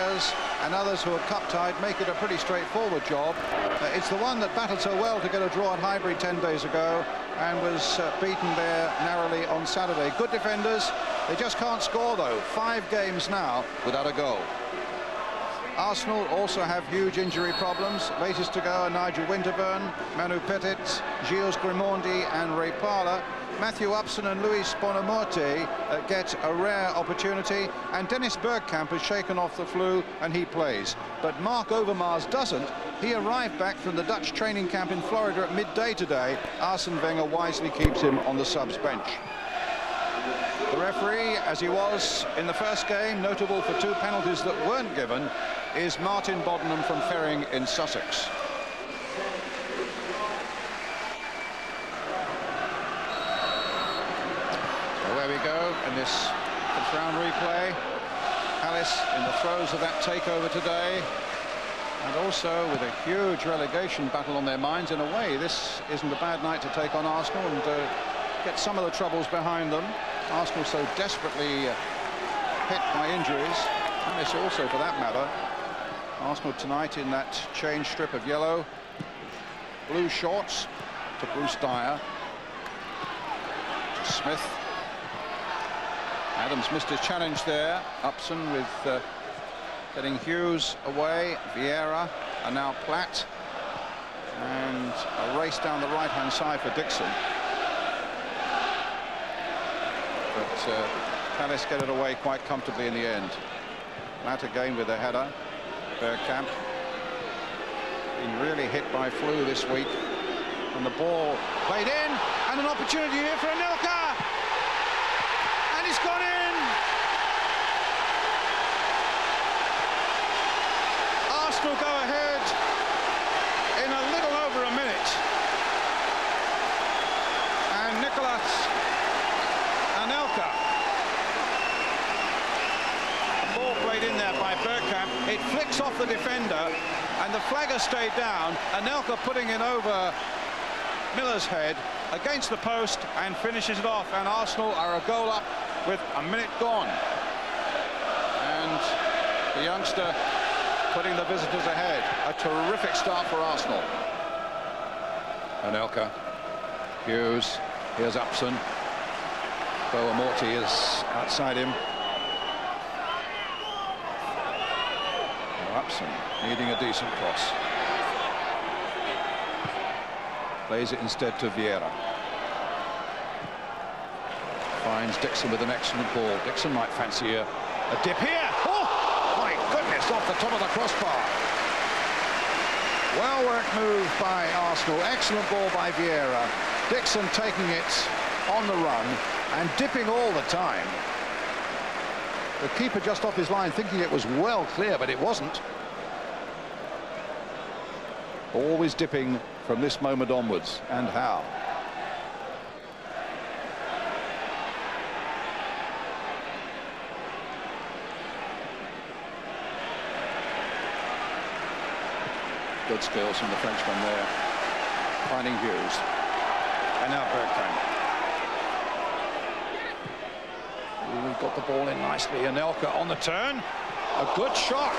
and others who are cup-tied make it a pretty straightforward job. It's the one that battled so well to get a draw at Highbury 10 days ago and was beaten there narrowly on Saturday. Good defenders. They just can't score, though. 5 games now without a goal. Arsenal also have huge injury problems. Latest to go are Nigel Winterburn, Manu Petit, Gilles Grimondi and Ray Parler. Matthew Upson and Luis Bonamorte get a rare opportunity, and Dennis Bergkamp has shaken off the flu and he plays. But Mark Overmars doesn't. He arrived back from the Dutch training camp in Florida at midday today. Arsene Wenger wisely keeps him on the subs bench. The referee, as he was in the first game, notable for 2 penalties that weren't given, is Martin Boddenham from Ferring in Sussex. So there we go in this 5th round replay. Palace in the throes of that takeover today, and also with a huge relegation battle on their minds. In a way, this isn't a bad night to take on Arsenal and get some of the troubles behind them. Arsenal so desperately hit by injuries, Palace also for that matter. Arsenal tonight in that change strip of yellow, blue shorts to Bruce Dyer, to Smith. Adams missed his challenge there. Upson with getting Hughes away, Vieira, and now Platt, and a race down the right-hand side for Dixon. But Palace get it away quite comfortably in the end. Platt again with a header. Bergkamp been really hit by flu this week, and the ball played in, and an opportunity here for Anelka, and it's gone in. Arsenal go ahead in a little over a minute, and Nicolas Anelka, the ball played in there by Bergkamp. It flicks off the defender, and the flag has stayed down. Anelka putting it over Miller's head against the post and finishes it off, and Arsenal are a goal up with a minute gone. And the youngster putting the visitors ahead. A terrific start for Arsenal. Anelka, Hughes, here's Upson. Bonamorte is outside him. Upson needing a decent cross. Plays it instead to Vieira. Finds Dixon with an excellent ball. Dixon might fancy a dip here. Oh, my goodness, off the top of the crossbar. Well-worked move by Arsenal. Excellent ball by Vieira. Dixon taking it on the run and dipping all the time. The keeper just off his line, thinking it was well clear, but it wasn't. Always dipping from this moment onwards, and how. Good skills from the Frenchman there, finding Hughes. And now Bergkamp. We've got the ball in nicely. Anelka on the turn. A good shot.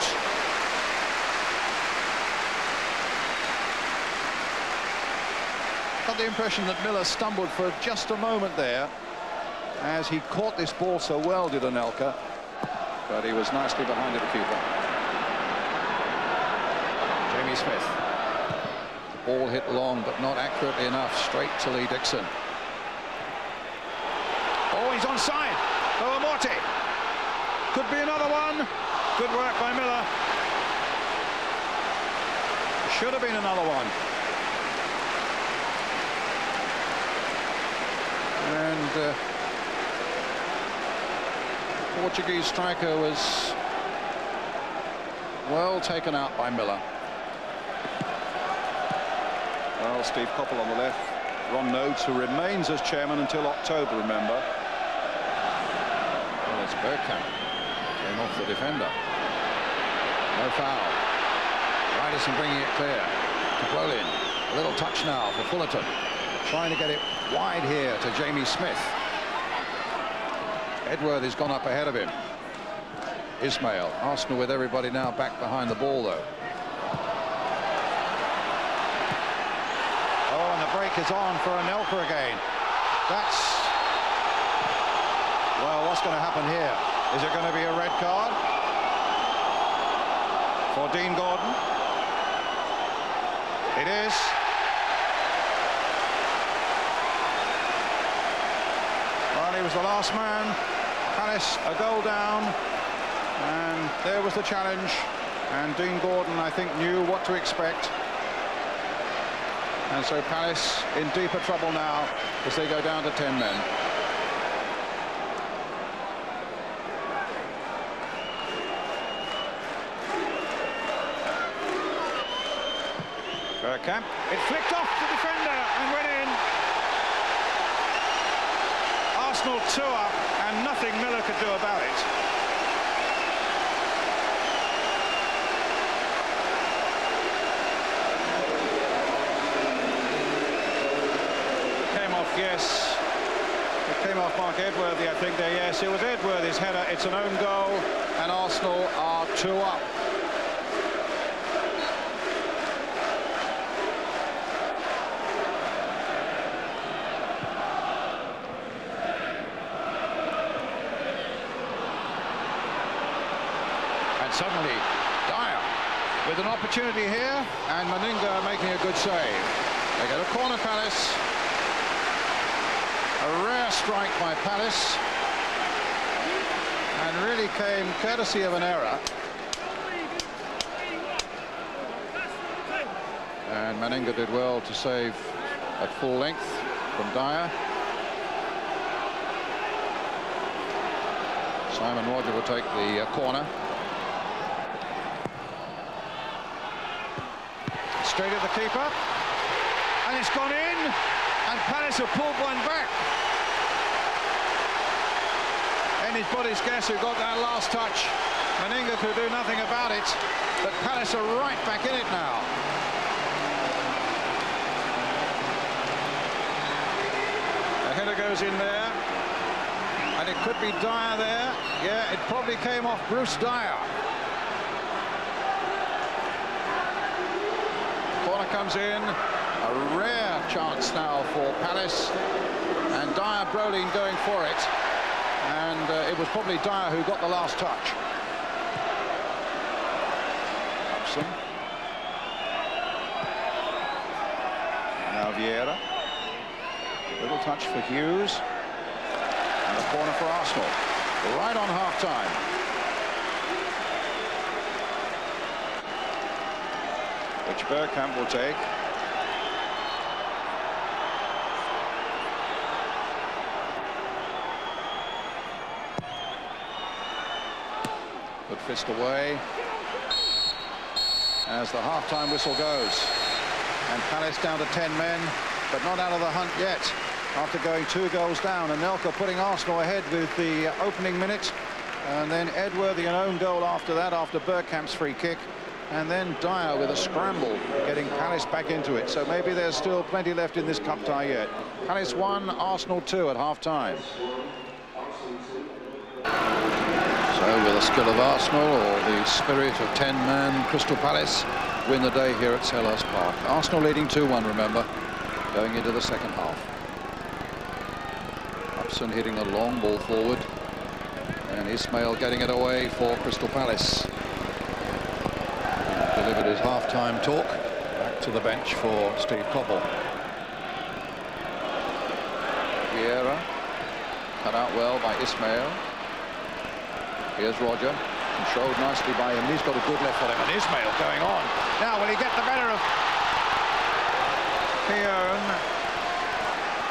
Got the impression that Miller stumbled for just a moment there as he caught this ball so well, did Anelka. But he was nicely behind the keeper. Jamie Smith. The ball hit long, but not accurately enough. Straight to Lee Dixon. Oh, he's onside. Bonamorte. Could be another one. Good work by Miller. Should have been another one. And the Portuguese striker was well taken out by Miller. Well, Steve Coppell on the left. Ron Nodes, who remains as chairman until October, remember. It's Bergkamp. Came off the defender. No foul. Ryderson bringing it clear to Brolin. A little touch now for Fullerton. Trying to get it wide here to Jamie Smith. Edworth has gone up ahead of him. Ismail. Arsenal with everybody now back behind the ball, though. Oh, and the break is on for Anelka again. That's... Well, what's going to happen here? Is it going to be a red card for Dean Gordon? It is. Well, he was the last man. Palace a goal down, and there was the challenge. And Dean Gordon, I think, knew what to expect. And so Palace in deeper trouble now as they go down to 10 men. Bergkamp. It flicked off the defender and went in. Arsenal 2 up, and nothing Miller could do about it. Came off, yes. It came off Mark Edworthy, I think there, yes. It was Edworthy's header. It's an own goal, and Arsenal are 2 up. Suddenly, Dyer with an opportunity here, and Meninga making a good save. They get a corner, Palace. A rare strike by Palace, and really came courtesy of an error. And Meninga did well to save at full length from Dyer. Simon Roger will take the corner. Straight at the keeper, and it's gone in, and Palace have pulled one back. And his body's guess who got that last touch. Meninga could do nothing about it, but Palace are right back in it now. The header goes in there, and it could be Dyer there. Yeah, it probably came off Bruce Dyer. Comes in, a rare chance now for Palace, and Dyer Brolin going for it, and it was probably Dyer who got the last touch. Upson. Now Vieira. Little touch for Hughes, and a corner for Arsenal, right on half-time. Which Bergkamp will take. Good fist away as the half-time whistle goes. And Palace down to 10 men, but not out of the hunt yet after going 2 goals down. Anelka putting Arsenal ahead with the opening minute, and then Edworthy an own goal after that, after Bergkamp's free kick. And then Dyer with a scramble, getting Palace back into it. So maybe there's still plenty left in this cup tie yet. Palace 1, Arsenal 2 at half-time. So with the skill of Arsenal, or the spirit of 10-man Crystal Palace, win the day here at Selhurst Park. Arsenal leading 2-1, remember, going into the second half. Upson hitting a long ball forward, and Ismail getting it away for Crystal Palace. Delivered his half-time talk. Back to the bench for Steve Coppell. Vieira cut out well by Ismail. Here's Roger, controlled nicely by him. He's got a good left foot, and Ismail going on. Now will he get the better of Keown?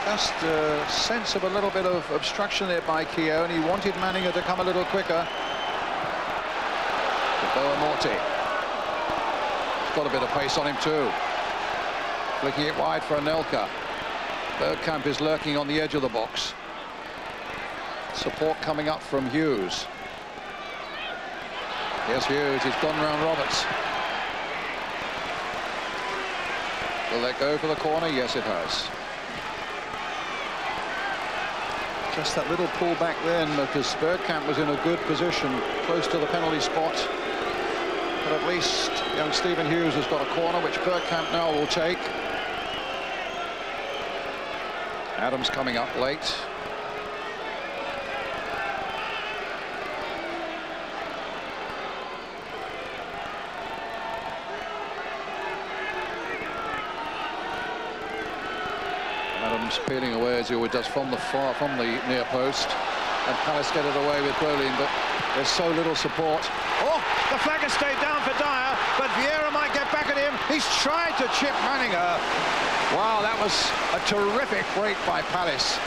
Just a sense of a little bit of obstruction there by Keown. He wanted Meninga to come a little quicker. Boa Morte. Got a bit of pace on him too. Flicking it wide for Anelka. Bergkamp is lurking on the edge of the box. Support coming up from Hughes. Here's Hughes, he's gone round Roberts. Will that go for the corner? Yes, it has. Just that little pull back then, because Bergkamp was in a good position close to the penalty spot. But at least young Stephen Hughes has got a corner, which Bergkamp now will take. Adams coming up late. Adams peeling away as he always does from the near post, and Palace get it away with Brolin, but there's so little support. Oh, the flag has stayed down for Dyer, but Vieira might get back at him. He's tried to chip Manninger. Wow, that was a terrific break by Palace,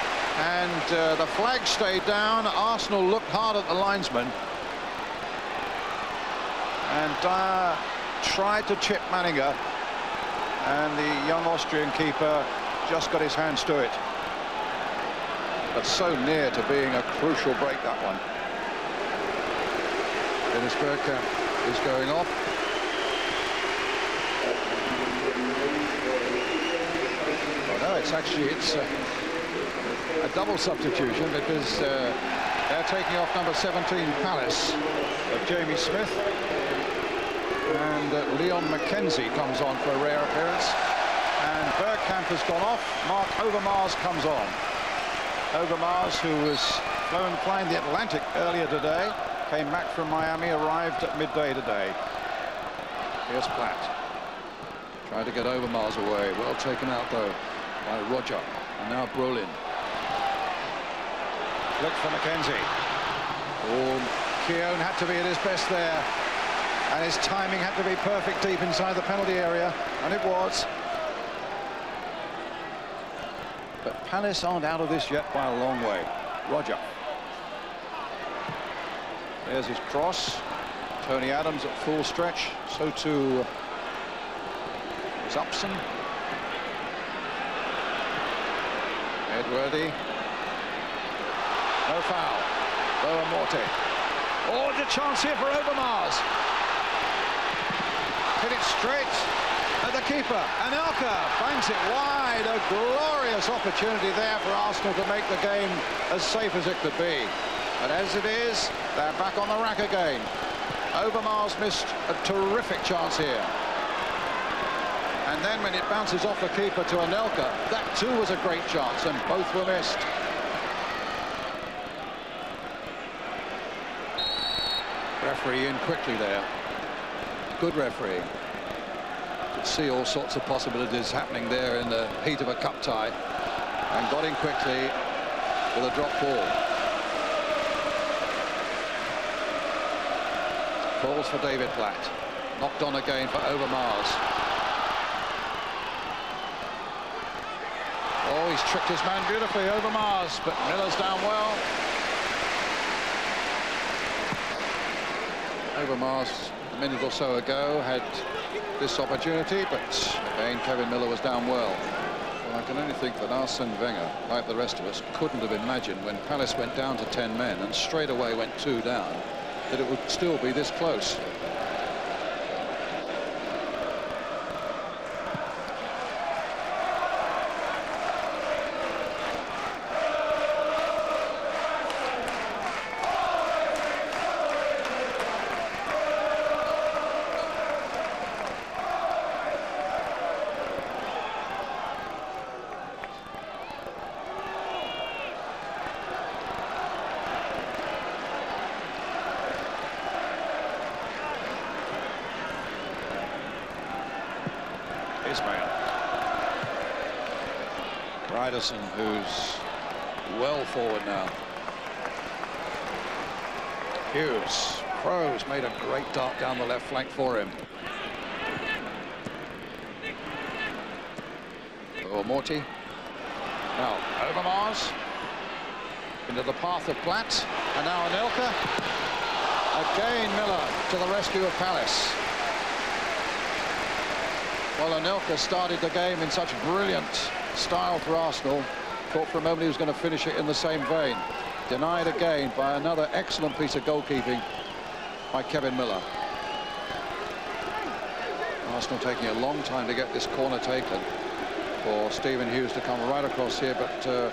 and the flag stayed down. Arsenal looked hard at the linesman, and Dyer tried to chip Manninger, and the young Austrian keeper just got his hands to it. But so near to being a crucial break, that one. Dennis Bergkamp is going off. Oh no, it's a double substitution, because they're taking off number 17 Palace of Jamie Smith, and Leon McKenzie comes on for a rare appearance. And Bergkamp has gone off. Mark Overmars comes on. Overmars, who was flying the Atlantic earlier today, came back from Miami, arrived at midday today. Here's Platt. Tried to get Overmars away. Well taken out, though, by Roger. And now Brolin. Flick for McKenzie. Oh, Keown had to be at his best there. And his timing had to be perfect deep inside the penalty area. And it was. But Palace aren't out of this yet by a long way. Roger. There's his cross. Tony Adams at full stretch. So too is Upson. Edworthy. No foul. Boa Morte. Oh, the chance here for Overmars. Hit it straight at the keeper. Anelka bangs it wide. A glorious opportunity there for Arsenal to make the game as safe as it could be. But as it is, they're back on the rack again. Overmars missed a terrific chance here. And then when it bounces off the keeper to Anelka, that too was a great chance, and both were missed. Referee in quickly there. Good referee. Could see all sorts of possibilities happening there in the heat of a cup tie, and got in quickly with a drop ball. Balls for David Platt. Knocked on again for Overmars. Oh, he's tricked his man beautifully, Overmars, but Miller's down well. Overmars, a minute or so ago, had this opportunity, but again Kevin Miller was down well. Well, I can only think that Arsene Wenger, like the rest of us, couldn't have imagined when Palace went down to 10 men and straight away went 2 down, that it would still be this close. Ismail. Ryderson, who's well forward now. Hughes. Kroos made a great dart down the left flank for him. Oh, Morty. Now Overmars into the path of Platt, and now Anelka. Again Miller to the rescue of Palace. Well, Anelka started the game in such brilliant style for Arsenal. Thought for a moment he was going to finish it in the same vein. Denied again by another excellent piece of goalkeeping by Kevin Miller. Arsenal taking a long time to get this corner taken for Stephen Hughes to come right across here, but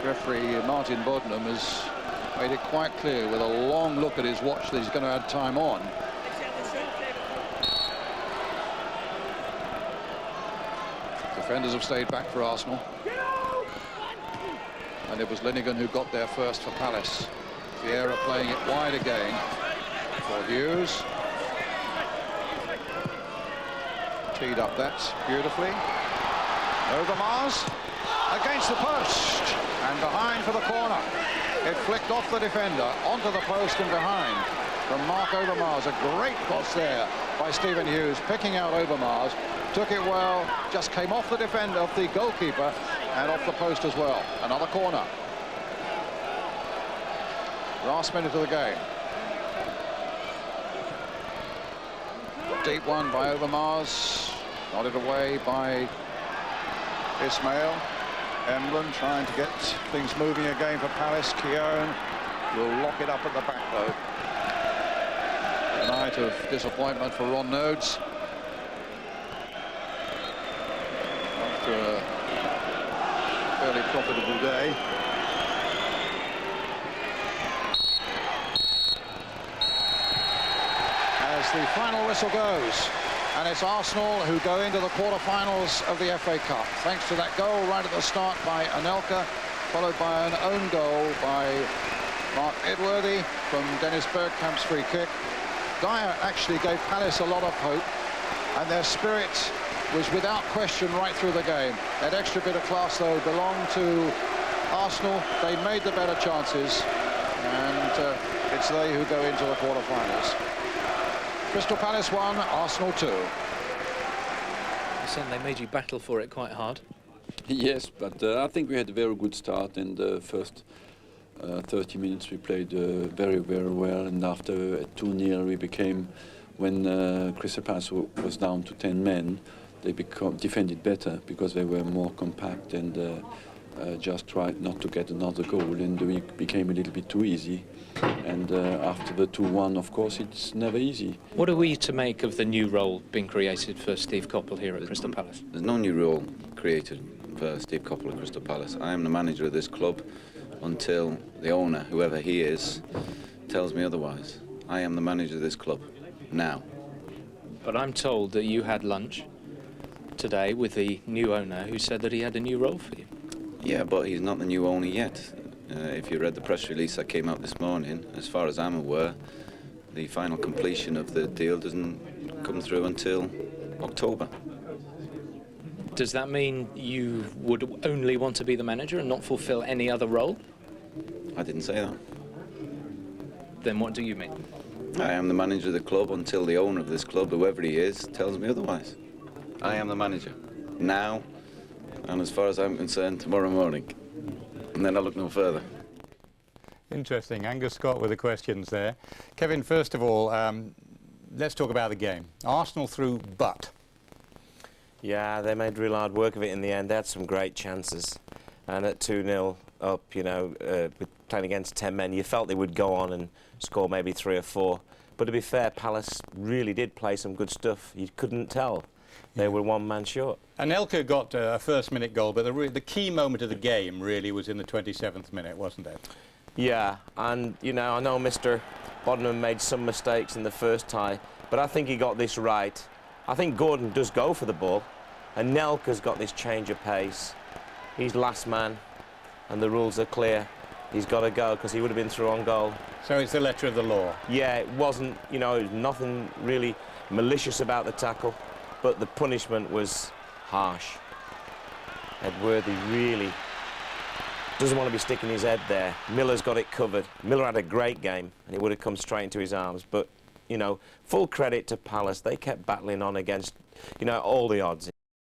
Referee Martin Bodnam has made it quite clear with a long look at his watch that he's going to add time on. Defenders have stayed back for Arsenal. And it was Linnigan who got there first for Palace. Vieira playing it wide again for Hughes. Teed up that beautifully. Overmars against the post and behind for the corner. It flicked off the defender onto the post and behind from Mark Overmars. A great cross there by Stephen Hughes, picking out Overmars. Took it well, just came off the defender, of the goalkeeper, and off the post as well. Another corner. Last minute of the game. Deep one by Overmars. Nodded away by Ismail. Emblem trying to get things moving again for Palace. Keown will lock it up at the back though. A night of disappointment for Ron Nodes. After a fairly profitable day. As the final whistle goes, and it's Arsenal who go into the quarter-finals of the FA Cup, thanks to that goal right at the start by Anelka, followed by an own goal by Mark Edworthy from Dennis Bergkamp's free kick. Dyer actually gave Palace a lot of hope, and their spirit was without question right through the game. That extra bit of class, though, belonged to Arsenal. They made the better chances, and it's they who go into the quarter-finals. Crystal Palace 1, Arsenal 2. They made you battle for it quite hard. Yes, but I think we had a very good start. In the first 30 minutes we played very, very well, and after 2-0 we became, when Crystal Palace was down to 10 men, they defended better because they were more compact and just tried not to get another goal, and we became a little bit too easy. And after the 2-1, of course, it's never easy. What are we to make of the new role being created for Steve Coppell here at Crystal Palace? There's no new role created for Steve Coppell at Crystal Palace. I am the manager of this club until the owner, whoever he is, tells me otherwise. I am the manager of this club now. But I'm told that you had lunch today with the new owner who said that he had a new role for you. Yeah, but he's not the new owner yet. If you read the press release that came out this morning, as far as I'm aware, the final completion of the deal doesn't come through until October. Does that mean you would only want to be the manager and not fulfill any other role? I didn't say that. Then what do you mean? I am the manager of the club until the owner of this club, whoever he is, tells me otherwise. I am the manager now, and as far as I'm concerned, tomorrow morning. And then I'll look no further. Interesting. Angus Scott with the questions there. Kevin, first of all, let's talk about the game. Arsenal through, but. Yeah, they made real hard work of it in the end. They had some great chances. And at 2-0 up, you know, playing against 10 men, you felt they would go on and score maybe 3 or 4. But to be fair, Palace really did play some good stuff. You couldn't tell. They were one man short. Anelka got a first-minute goal, but the key moment of the game really was in the 27th minute, wasn't it? Yeah, and, you know, I know Mr. Bodnam made some mistakes in the first tie, but I think he got this right. I think Gordon does go for the ball, and Anelka's got this change of pace. He's last man, and the rules are clear. He's got to go, because he would have been through on goal. So it's the letter of the law? Yeah, it wasn't, you know, nothing really malicious about the tackle. But the punishment was harsh. Edworthy really doesn't want to be sticking his head there. Miller's got it covered. Miller had a great game, and it would have come straight into his arms. But, you know, full credit to Palace. They kept battling on against, you know, all the odds.